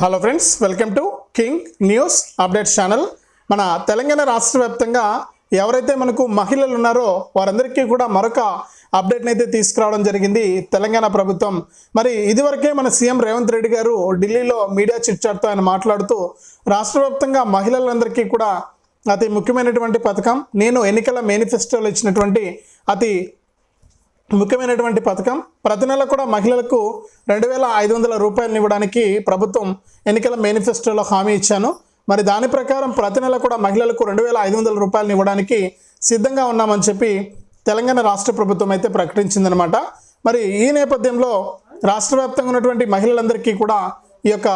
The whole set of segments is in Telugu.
Hello friends, welcome to king news updates channel. మన తెలంగాణ రాష్ట్ర వ్యాప్తంగా ఎవరైతే మనకు మహిళలు ఉన్నారో వారందరికీ కూడా మరొక అప్డేట్ని అయితే తీసుకురావడం జరిగింది తెలంగాణ ప్రభుత్వం. మరి ఇదివరకే మన సీఎం రేవంత్ రెడ్డి గారు ఢిల్లీలో మీడియా చిట్చాట్తో ఆయన మాట్లాడుతూ రాష్ట్ర వ్యాప్తంగా మహిళలందరికీ కూడా అతి ముఖ్యమైనటువంటి పథకం, నేను ఎన్నికల మేనిఫెస్టోలో ఇచ్చినటువంటి అతి ముఖ్యమైనటువంటి పథకం, ప్రతి నెల కూడా మహిళలకు 2500 రూపాయలను ఇవ్వడానికి ప్రభుత్వం ఎన్నికల మేనిఫెస్టోలో హామీ ఇచ్చాను. మరి దాని ప్రకారం ప్రతి నెల కూడా మహిళలకు 2500 రూపాయలను ఇవ్వడానికి సిద్ధంగా ఉన్నామని చెప్పి తెలంగాణ రాష్ట్ర ప్రభుత్వం అయితే ప్రకటించిందనమాట. మరి ఈ నేపథ్యంలో రాష్ట్ర వ్యాప్తంగా ఉన్నటువంటి మహిళలందరికీ కూడా ఈ యొక్క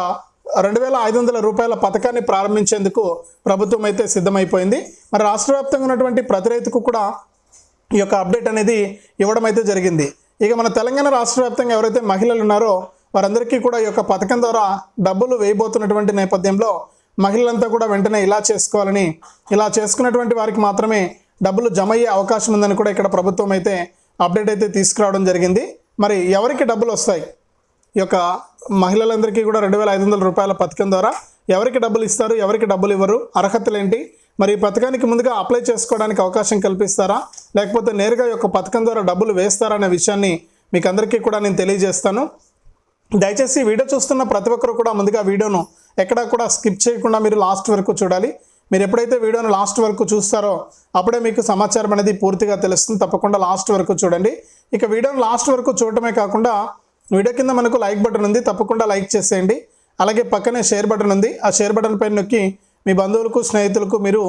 2500 రూపాయల పథకాన్ని ప్రారంభించేందుకు ప్రభుత్వం అయితే సిద్ధమైపోయింది. మరి రాష్ట్ర వ్యాప్తంగా ఉన్నటువంటి ప్రతి రైతుకు కూడా ఈ యొక్క అప్డేట్ అనేది ఇవ్వడం అయితే జరిగింది. ఇక మన తెలంగాణ రాష్ట్ర వ్యాప్తంగా ఎవరైతే మహిళలు ఉన్నారో వారందరికీ కూడా ఈ యొక్క పథకం ద్వారా డబ్బులు వేయబోతున్నటువంటి నేపథ్యంలో మహిళలంతా కూడా వెంటనే ఇలా చేసుకోవాలని, ఇలా చేసుకున్నటువంటి వారికి మాత్రమే డబ్బులు జమ అయ్యే అవకాశం ఉందని కూడా ఇక్కడ ప్రభుత్వం అయితే అప్డేట్ అయితే తీసుకురావడం జరిగింది. మరి ఎవరికి డబ్బులు వస్తాయి, ఈ యొక్క మహిళలందరికీ కూడా 2500 రూపాయల పథకం ద్వారా ఎవరికి డబ్బులు ఇస్తారు, ఎవరికి డబ్బులు ఇవ్వరు, అర్హతలు ఏంటి, మరి ఈ పథకానికి ముందుగా అప్లై చేసుకోవడానికి అవకాశం కల్పిస్తారా, లేకపోతే నేరుగా ఈ యొక్క పథకం ద్వారా డబ్బులు వేస్తారా అనే విషయాన్ని మీకు అందరికీ కూడా నేను తెలియజేస్తాను. దయచేసి వీడియో చూస్తున్న ప్రతి ఒక్కరు కూడా ముందుగా వీడియోను ఎక్కడా కూడా స్కిప్ చేయకుండా మీరు లాస్ట్ వరకు చూడాలి. మీరు ఎప్పుడైతే వీడియోను లాస్ట్ వరకు చూస్తారో అప్పుడే మీకు సమాచారం అనేది పూర్తిగా తెలుస్తుంది. తప్పకుండా లాస్ట్ వరకు చూడండి. ఇక వీడియోను లాస్ట్ వరకు చూడటమే కాకుండా వీడియో కింద మనకు లైక్ బటన్ ఉంది, తప్పకుండా లైక్ చేసేయండి. అలాగే పక్కనే షేర్ బటన్ ఉంది, ఆ షేర్ బటన్ పైన నొక్కి మీ బంధువులకు స్నేహితులకు మీరు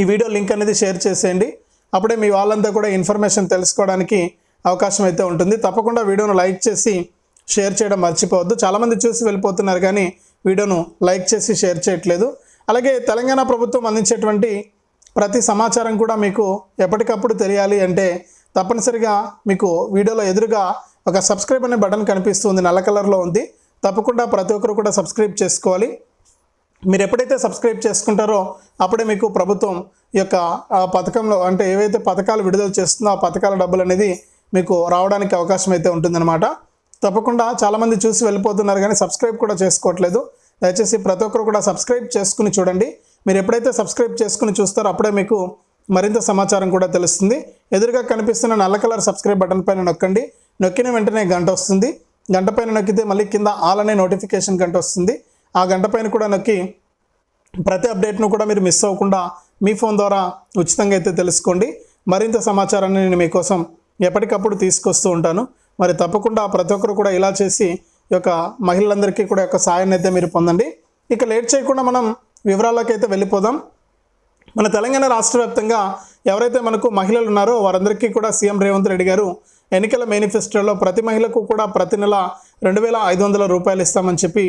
ఈ వీడియో లింక్ అనేది షేర్ చేసేయండి. అప్పుడే మీ వాళ్ళంతా కూడా ఇన్ఫర్మేషన్ తెలుసుకోవడానికి అవకాశం అయితే ఉంటుంది. తప్పకుండా వీడియోను లైక్ చేసి షేర్ చేయడం మర్చిపోవద్దు. చాలామంది చూసి వెళ్ళిపోతున్నారు కానీ వీడియోను లైక్ చేసి షేర్ చేయట్లేదు. అలాగే తెలంగాణ ప్రభుత్వం అందించేటువంటి ప్రతి సమాచారం కూడా మీకు ఎప్పటికప్పుడు తెలియాలి అంటే తప్పనిసరిగా మీకు వీడియోలో ఎదురుగా ఒక సబ్స్క్రైబ్ అనే బటన్ కనిపిస్తుంది, నల్ల కలర్లో ఉంది. తప్పకుండా ప్రతి ఒక్కరు కూడా సబ్స్క్రైబ్ చేసుకోవాలి. మీరు ఎప్పుడైతే సబ్స్క్రైబ్ చేసుకుంటారో అప్పుడే మీకు ప్రభుత్వం ఈ యొక్క పథకంలో అంటే ఏవైతే పథకాలు విడుదల చేస్తుందో ఆ పథకాల డబ్బులు అనేది మీకు రావడానికి అవకాశం అయితే ఉంటుందన్నమాట. తప్పకుండా చాలామంది చూసి వెళ్ళిపోతున్నారు కానీ సబ్స్క్రైబ్ కూడా చేసుకోవట్లేదు. దయచేసి ప్రతి ఒక్కరు కూడా సబ్స్క్రైబ్ చేసుకుని చూడండి. మీరు ఎప్పుడైతే సబ్స్క్రైబ్ చేసుకుని చూస్తారో అప్పుడే మీకు మరింత సమాచారం కూడా తెలుస్తుంది. ఎదురుగా కనిపిస్తున్న నల్ల కలర్ సబ్స్క్రైబ్ బటన్ పైన నొక్కండి. నొక్కిన వెంటనే గంట వస్తుంది. గంట పైన నొక్కితే మళ్ళీ కింద ఆల్ అనే నోటిఫికేషన్ గంట వస్తుంది. ఆ గంట పైన కూడా నొక్కి ప్రతి అప్డేట్ను కూడా మీరు మిస్ అవ్వకుండా మీ ఫోన్ ద్వారా ఉచితంగా అయితే తెలుసుకోండి. మరింత సమాచారాన్ని నేను మీకోసం ఎప్పటికప్పుడు తీసుకొస్తూ ఉంటాను. మరి తప్పకుండా ప్రతి ఒక్కరు కూడా ఇలా చేసి ఈ యొక్క మహిళలందరికీ కూడా యొక్క సాయాన్ని అయితే మీరు పొందండి. ఇక లేట్ చేయకుండా మనం వివరాల్లోకి అయితే వెళ్ళిపోదాం. మన తెలంగాణ రాష్ట్ర వ్యాప్తంగా ఎవరైతే మనకు మహిళలు ఉన్నారో వారందరికీ కూడా సీఎం రేవంత్ రెడ్డి గారు ఎన్నికల మేనిఫెస్టోలో ప్రతి మహిళకు కూడా ప్రతి నెల 2500 రూపాయలు ఇస్తామని చెప్పి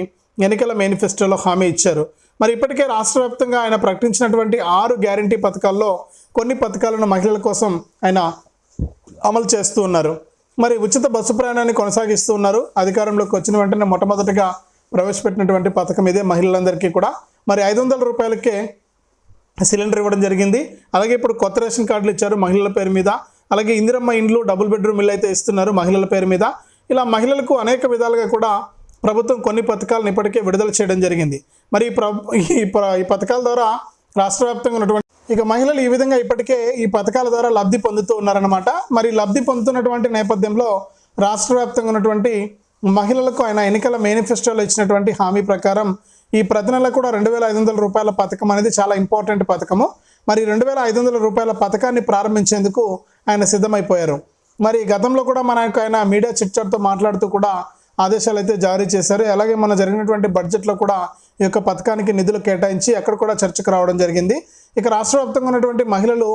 ఎన్నికల మేనిఫెస్టోలో హామీ ఇచ్చారు. మరి ఇప్పటికే రాష్ట్ర వ్యాప్తంగా ఆయన ప్రకటించినటువంటి 6 గ్యారంటీ పథకాల్లో కొన్ని పథకాలను మహిళల కోసం ఆయన అమలు చేస్తూ ఉన్నారు. మరి ఉచిత బస్సు ప్రయాణాన్ని కొనసాగిస్తూ ఉన్నారు. అధికారంలోకి వచ్చిన వెంటనే మొట్టమొదటిగా ప్రవేశపెట్టినటువంటి పథకం ఇదే మహిళలందరికీ కూడా. మరి 500 రూపాయలకే సిలిండర్ ఇవ్వడం జరిగింది. అలాగే ఇప్పుడు కొత్త రేషన్ కార్డులు ఇచ్చారు మహిళల పేరు మీద. అలాగే ఇందిరమ్మ ఇండ్లు, డబుల్ బెడ్రూమ్ ఇల్లు అయితే ఇస్తున్నారు మహిళల పేరు మీద. ఇలా మహిళలకు అనేక విధాలుగా కూడా ప్రభుత్వం కొన్ని పథకాలను ఇప్పటికే విడుదల చేయడం జరిగింది. మరి ఈ పథకాల ద్వారా రాష్ట్ర వ్యాప్తంగా ఉన్నటువంటి ఇక మహిళలు ఈ విధంగా ఇప్పటికే ఈ పథకాల ద్వారా లబ్ధి పొందుతూ ఉన్నారన్నమాట. మరి లబ్ధి పొందుతున్నటువంటి నేపథ్యంలో రాష్ట్ర వ్యాప్తంగా ఉన్నటువంటి మహిళలకు ఆయన ఎన్నికల మేనిఫెస్టోలో ఇచ్చినటువంటి హామీ ప్రకారం ఈ ప్రతి నెల కూడా 2500 రూపాయల పథకం అనేది చాలా ఇంపార్టెంట్ పథకము. మరి 2500 రూపాయల పథకాన్ని ప్రారంభించేందుకు ఆయన సిద్ధమైపోయారు. మరి గతంలో కూడా ఆయన మీడియా చిట్చాట్తో మాట్లాడుతూ కూడా ఆదేశాలు అయితే జారీ చేశారు. అలాగే మన జరిగినటువంటి బడ్జెట్లో కూడా ఈ యొక్క పథకానికి నిధులు కేటాయించి అక్కడ కూడా చర్చకు రావడం జరిగింది. ఇక రాష్ట్ర వ్యాప్తంగా ఉన్నటువంటి మహిళలు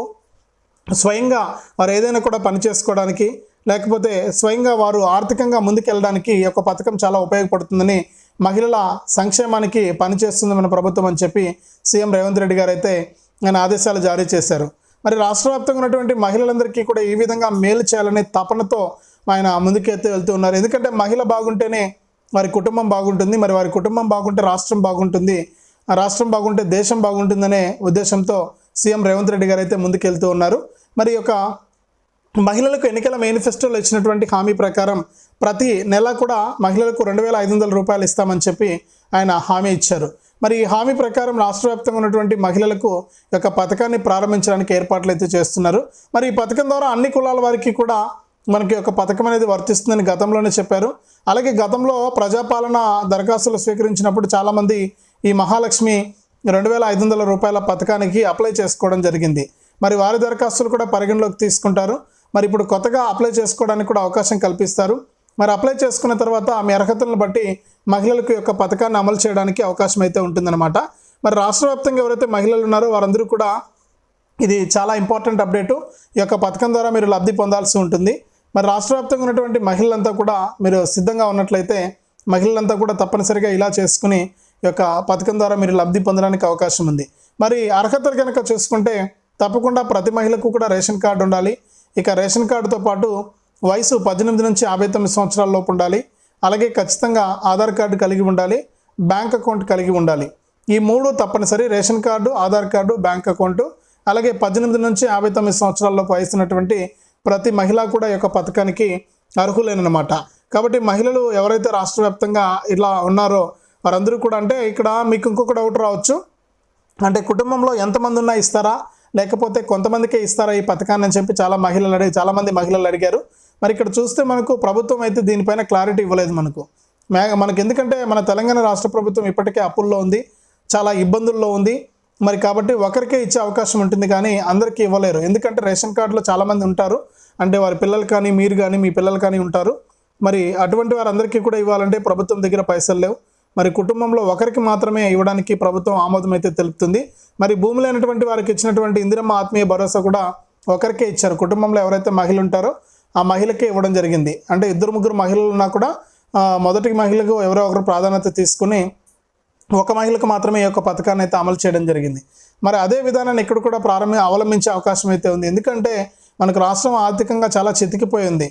స్వయంగా వారు ఏదైనా కూడా పని చేసుకోవడానికి లేకపోతే స్వయంగా వారు ఆర్థికంగా ముందుకెళ్ళడానికి ఈ యొక్క పథకం చాలా ఉపయోగపడుతుందని, మహిళల సంక్షేమానికి పనిచేస్తుంది మన ప్రభుత్వం అని చెప్పి సీఎం రేవంత్ రెడ్డి గారు అయితే ఆయన ఆదేశాలు జారీ చేశారు. మరి రాష్ట్ర వ్యాప్తంగా ఉన్నటువంటి మహిళలందరికీ కూడా ఈ విధంగా మేలు చేయాలనే తపనతో ఆయన ముందుకైతే వెళ్తూ ఉన్నారు. ఎందుకంటే మహిళ బాగుంటేనే వారి కుటుంబం బాగుంటుంది, మరి వారి కుటుంబం బాగుంటే రాష్ట్రం బాగుంటుంది, ఆ రాష్ట్రం బాగుంటే దేశం బాగుంటుందనే ఉద్దేశంతో సీఎం రేవంత్ రెడ్డి గారు అయితే ముందుకెళ్తూ ఉన్నారు. మరి యొక్క మహిళలకు ఎన్నికల మేనిఫెస్టోలో ఇచ్చినటువంటి హామీ ప్రకారం ప్రతి నెల కూడా మహిళలకు 2,500 రూపాయలు ఇస్తామని చెప్పి ఆయన హామీ ఇచ్చారు. మరి ఈ హామీ ప్రకారం రాష్ట్ర వ్యాప్తంగా ఉన్నటువంటి మహిళలకు ఈ యొక్క పథకాన్ని ప్రారంభించడానికి ఏర్పాట్లు అయితే చేస్తున్నారు. మరి ఈ పథకం ద్వారా అన్ని కులాల వారికి కూడా మనకి ఒక పథకం అనేది వర్తిస్తుందని గతంలోనే చెప్పారు. అలాగే గతంలో ప్రజాపాలన దరఖాస్తులు స్వీకరించినప్పుడు చాలామంది ఈ మహాలక్ష్మి 2,500 రూపాయల పథకానికి అప్లై చేసుకోవడం జరిగింది. మరి వారి దరఖాస్తులు కూడా పరిగణలోకి తీసుకుంటారు. మరి ఇప్పుడు కొత్తగా అప్లై చేసుకోవడానికి కూడా అవకాశం కల్పిస్తారు. మరి అప్లై చేసుకున్న తర్వాత మీ అర్హతలను బట్టి మహిళలకు యొక్క పథకాన్ని అమలు చేయడానికి అవకాశం అయితే ఉంటుందన్నమాట. మరి రాష్ట్ర వ్యాప్తంగా ఎవరైతే మహిళలు ఉన్నారో వారందరూ కూడా ఇది చాలా ఇంపార్టెంట్ అప్డేటు. ఈ యొక్క పథకం ద్వారా మీరు లబ్ధి పొందాల్సి ఉంటుంది. మరి రాష్ట్ర వ్యాప్తంగా ఉన్నటువంటి మహిళలంతా కూడా మీరు సిద్ధంగా ఉన్నట్లయితే మహిళలంతా కూడా తప్పనిసరిగా ఇలా చేసుకుని ఈ యొక్క పథకం ద్వారా మీరు లబ్ధి పొందడానికి అవకాశం ఉంది. మరి అర్హతలు కనుక చూసుకుంటే తప్పకుండా ప్రతి మహిళకు కూడా రేషన్ కార్డు ఉండాలి. ఇక రేషన్ కార్డుతో పాటు వయసు 18 నుంచి 59 సంవత్సరాల లోపు ఉండాలి. అలాగే ఖచ్చితంగా ఆధార్ కార్డు కలిగి ఉండాలి, బ్యాంక్ అకౌంట్ కలిగి ఉండాలి. ఈ మూడు తప్పనిసరి: ration card, Aadhaar card, bank account. అలాగే 18 నుంచి 59 సంవత్సరాల లోపు వయసున్నటువంటి ప్రతి మహిళ కూడా ఈ యొక్క పథకానికి అర్హులేనమాట. కాబట్టి మహిళలు ఎవరైతే రాష్ట్ర వ్యాప్తంగా ఇలా ఉన్నారో వారందరూ కూడా, అంటే ఇక్కడ మీకు ఇంకొక డౌట్ రావచ్చు, అంటే కుటుంబంలో ఎంతమంది ఉన్నా ఇస్తారా లేకపోతే కొంతమందికే ఇస్తారా ఈ పథకాన్ని అని చెప్పి చాలామంది మహిళలు అడిగారు. మరి ఇక్కడ చూస్తే మనకు ప్రభుత్వం అయితే దీనిపైన క్లారిటీ ఇవ్వలేదు మనకు ఎందుకంటే మన తెలంగాణ రాష్ట్ర ప్రభుత్వం ఇప్పటికే అప్పుల్లో ఉంది, చాలా ఇబ్బందుల్లో ఉంది. మరి కాబట్టి ఒకరికే ఇచ్చే అవకాశం ఉంటుంది కానీ అందరికీ ఇవ్వలేరు. ఎందుకంటే రేషన్ కార్డులో చాలామంది ఉంటారు, అంటే వారి పిల్లలు కానీ మీరు కానీ మీ పిల్లలు కానీ ఉంటారు. మరి అటువంటి వారందరికీ కూడా ఇవ్వాలంటే ప్రభుత్వం దగ్గర పైసలు లేవు. మరి కుటుంబంలో ఒకరికి మాత్రమే ఇవ్వడానికి ప్రభుత్వం ఆమోదం అయితే తెలుపుతుంది. మరి భూమి లేనటువంటి వారికి ఇచ్చినటువంటి ఇందిరమ్మ ఆత్మీయ భరోసా కూడా ఒకరికే ఇచ్చారు. కుటుంబంలో ఎవరైతే మహిళ ఉంటారో ఆ మహిళకే ఇవ్వడం జరిగింది. అంటే 2-3 మహిళలు ఉన్నా కూడా మొదటి మహిళకు ఎవరో ఒకరు ప్రాధాన్యత తీసుకుని ఒక మహిళకు మాత్రమే ఈ యొక్క పథకాన్ని అయితే అమలు చేయడం జరిగింది. మరి అదే విధానాన్ని ఇక్కడ కూడా అవలంబించే అవకాశం అయితే ఉంది. ఎందుకంటే మనకు రాష్ట్రం ఆర్థికంగా చాలా చితికిపోయింది.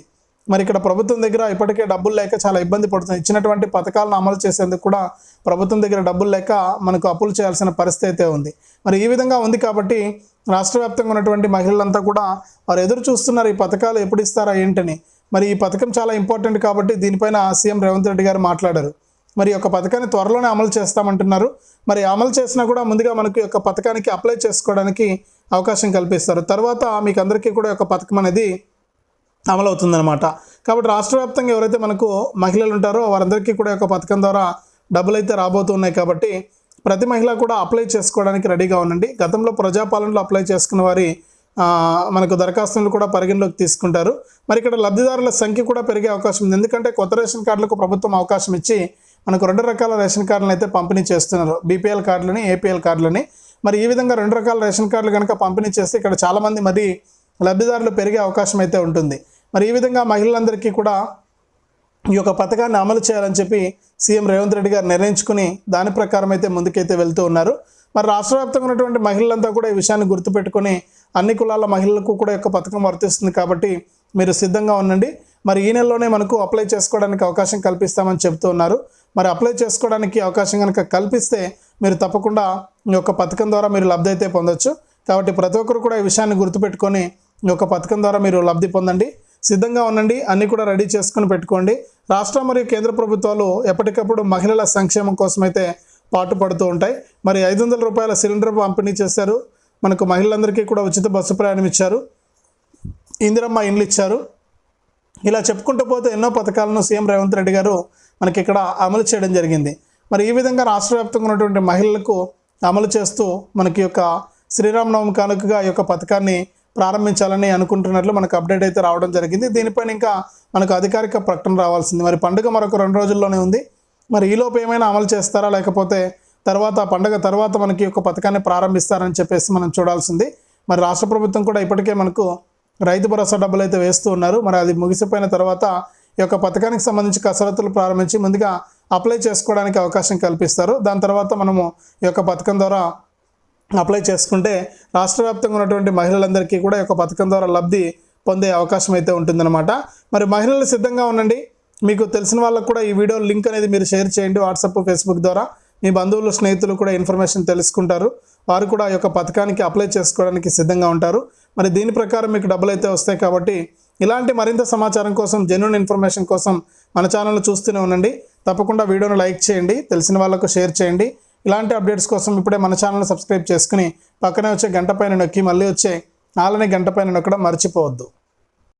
మరి ఇక్కడ ప్రభుత్వం దగ్గర ఇప్పటికే డబ్బులు లేక చాలా ఇబ్బంది పడుతుంది. ఇచ్చినటువంటి పథకాలను అమలు చేసేందుకు కూడా ప్రభుత్వం దగ్గర డబ్బులు లేక మనకు అప్పులు చేయాల్సిన పరిస్థితి అయితే ఉంది. మరి ఈ విధంగా ఉంది కాబట్టి రాష్ట్ర వ్యాప్తంగా ఉన్నటువంటి మహిళలంతా కూడా వారు ఎదురు చూస్తున్నారు ఈ పథకాలు ఎప్పుడు ఇస్తారా ఏంటని. మరి ఈ పథకం చాలా ఇంపార్టెంట్ కాబట్టి దీనిపైన సీఎం రేవంత్ రెడ్డి గారు మాట్లాడారు. మరి యొక్క పథకాన్ని త్వరలోనే అమలు చేస్తామంటున్నారు. మరి అమలు చేసినా కూడా ముందుగా మనకు యొక్క పథకానికి అప్లై చేసుకోవడానికి అవకాశం కల్పిస్తారు. తర్వాత మీకు అందరికీ కూడా యొక్క పథకం అనేది అమలవుతుందన్నమాట. కాబట్టి రాష్ట్ర వ్యాప్తంగా ఎవరైతే మనకు మహిళలు ఉంటారో వారందరికీ కూడా యొక్క పథకం ద్వారా డబ్బులు అయితే రాబోతున్నాయి. కాబట్టి ప్రతి మహిళ కూడా అప్లై చేసుకోవడానికి రెడీగా ఉండండి. గతంలో ప్రజాపాలనలో అప్లై చేసుకున్న వారి మనకు దరఖాస్తులు కూడా పరిగణలోకి తీసుకుంటారు. మరి ఇక్కడ లబ్ధిదారుల సంఖ్య కూడా పెరిగే అవకాశం ఉంది. ఎందుకంటే కొత్త రేషన్ కార్డులకు ప్రభుత్వం అవకాశం ఇచ్చి మనకు 2 రకాల రేషన్ కార్డులను అయితే పంపిణీ చేస్తున్నారు, బీపీఎల్ కార్డులని, ఏపీఎల్ కార్డులని. మరి ఈ విధంగా 2 రకాల రేషన్ కార్డులు కనుక పంపిణీ చేస్తే ఇక్కడ చాలామంది మరి లబ్ధిదారులు పెరిగే అవకాశం అయితే ఉంటుంది. మరి ఈ విధంగా మహిళలందరికీ కూడా ఈ యొక్క పథకాన్ని అమలు చేయాలని చెప్పి సీఎం రేవంత్ రెడ్డి గారు నిర్ణయించుకుని దాని ప్రకారం అయితే ముందుకైతే వెళ్తూ ఉన్నారు. మరి రాష్ట్ర వ్యాప్తంగా ఉన్నటువంటి మహిళలంతా కూడా ఈ విషయాన్ని గుర్తుపెట్టుకొని అన్ని కులాల మహిళలకు కూడా యొక్క పథకం వర్తిస్తుంది కాబట్టి మీరు సిద్ధంగా ఉండండి. మరి ఈ నెలలోనే మనకు అప్లై చేసుకోవడానికి అవకాశం కల్పిస్తామని చెప్తూ ఉన్నారు. మరి అప్లై చేసుకోవడానికి అవకాశం కనుక కల్పిస్తే మీరు తప్పకుండా ఈ యొక్క పథకం ద్వారా మీరు లబ్ధి అయితే పొందొచ్చు. కాబట్టి ప్రతి ఒక్కరు కూడా ఈ విషయాన్ని గుర్తుపెట్టుకొని ఈ యొక్క పథకం ద్వారా మీరు లబ్ధి పొందండి. సిద్ధంగా ఉండండి, అన్నీ కూడా రెడీ చేసుకుని పెట్టుకోండి. రాష్ట్ర మరియు కేంద్ర ప్రభుత్వాలు ఎప్పటికప్పుడు మహిళల సంక్షేమం కోసమైతే పాటుపడుతూ ఉంటాయి. మరి 500 రూపాయల సిలిండర్ పంపిణీ చేశారు. మనకు మహిళలందరికీ కూడా ఉచిత బస్సు ప్రయాణం ఇచ్చారు, ఇందిరమ్మ ఇండ్లు ఇచ్చారు. ఇలా చెప్పుకుంటూ పోతే ఎన్నో పథకాలను సీఎం రేవంత్ రెడ్డి గారు మనకి ఇక్కడ అమలు చేయడం జరిగింది. మరి ఈ విధంగా రాష్ట్ర వ్యాప్తంగా ఉన్నటువంటి మహిళలకు అమలు చేస్తూ మనకి యొక్క శ్రీరామనవమి కానుకగా ఈ యొక్క పథకాన్ని ప్రారంభించాలని అనుకుంటున్నట్లు మనకు అప్డేట్ అయితే రావడం జరిగింది. దీనిపైన ఇంకా మనకు అధికారిక ప్రకటన రావాల్సింది. మరి పండుగ మరొక 2 రోజుల్లోనే ఉంది. మరి ఈలోపు ఏమైనా అమలు చేస్తారా లేకపోతే పండుగ తర్వాత మనకి ఒక పథకాన్ని ప్రారంభిస్తారని చెప్పేసి మనం చూడాల్సింది. మరి రాష్ట్ర ప్రభుత్వం కూడా ఇప్పటికే మనకు రైతు భరోసా డబ్బులు అయితే వేస్తూ ఉన్నారు. మరి అది ముగిసిపోయిన తర్వాత ఈ యొక్క పథకానికి సంబంధించి కసరత్తులు ప్రారంభించి ముందుగా అప్లై చేసుకోవడానికి అవకాశం కల్పిస్తారు. దాని తర్వాత మనము ఈ యొక్క పథకం ద్వారా అప్లై చేసుకుంటే రాష్ట్ర వ్యాప్తంగా ఉన్నటువంటి మహిళలందరికీ కూడా ఈ యొక్క పథకం ద్వారా లబ్ధి పొందే అవకాశం అయితే ఉంటుందన్నమాట. మరి మహిళలు సిద్ధంగా ఉండండి. మీకు తెలిసిన వాళ్ళకు కూడా ఈ వీడియో లింక్ అనేది మీరు షేర్ చేయండి. వాట్సాప్, ఫేస్బుక్ ద్వారా మీ బంధువులు, స్నేహితులు కూడా ఇన్ఫర్మేషన్ తెలుసుకుంటారు. వారు కూడా ఈ యొక్క పథకానికి అప్లై చేసుకోవడానికి సిద్ధంగా ఉంటారు. మరి దీని ప్రకారం మీకు డబ్బులు అయితే వస్తాయి. కాబట్టి ఇలాంటి మరింత సమాచారం కోసం, జెన్యూన్ ఇన్ఫర్మేషన్ కోసం మన ఛానల్ని చూస్తూనే ఉండండి. తప్పకుండా వీడియోను లైక్ చేయండి, తెలిసిన వాళ్ళకు షేర్ చేయండి. ఇలాంటి అప్డేట్స్ కోసం ఇప్పుడే మన ఛానల్ని సబ్స్క్రైబ్ చేసుకుని పక్కనే వచ్చే గంట పైన నొక్కి మళ్ళీ వచ్చే 4 గంట పైన నొక్కడం మర్చిపోవద్దు.